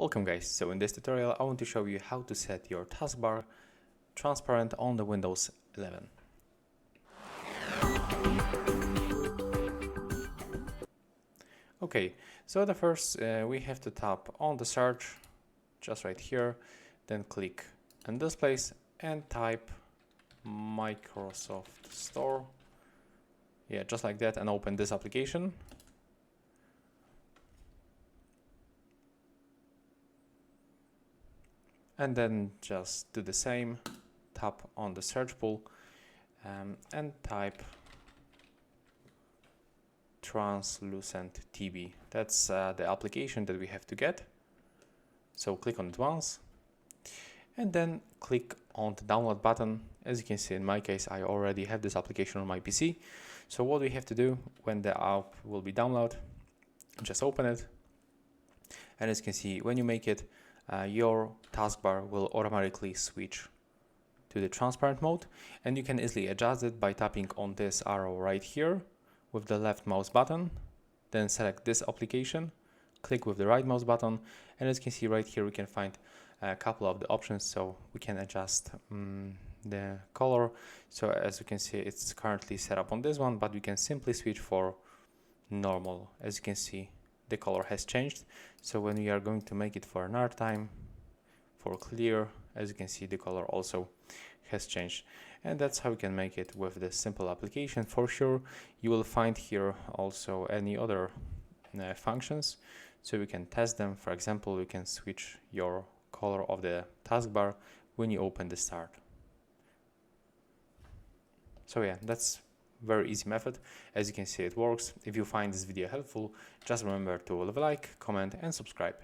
Welcome guys, so in this tutorial I want to show you how to set your taskbar transparent on the Windows 11. Okay, so the first we have to tap on the search, just right here, then click in this place and type Microsoft Store. Yeah, just like that, and open this application. And then just do the same, tap on the search pool and type translucent TB. That's the application that we have to get. So click on it once and then click on the download button. As you can see, in my case, I already have this application on my PC. So what we have to do when the app will be downloaded, just open it. And as you can see, when you make it, your taskbar will automatically switch to the transparent mode, and you can easily adjust it by tapping on this arrow right here with the left mouse button, then select this application, click with the right mouse button, and as you can see right here we can find a couple of the options, so we can adjust the color. So as you can see, it's currently set up on this one, but we can simply switch for normal. As you can see, the color has changed. So when we are going to make it for another time, for clear, as you can see, the color also has changed. And that's how we can make it with this simple application. For sure, you will find here also any other functions, so we can test them. For example, you can switch your color of the taskbar when you open the start. So yeah, that's very easy method. As you can see, it works. If you find this video helpful, just remember to leave a like, comment and subscribe.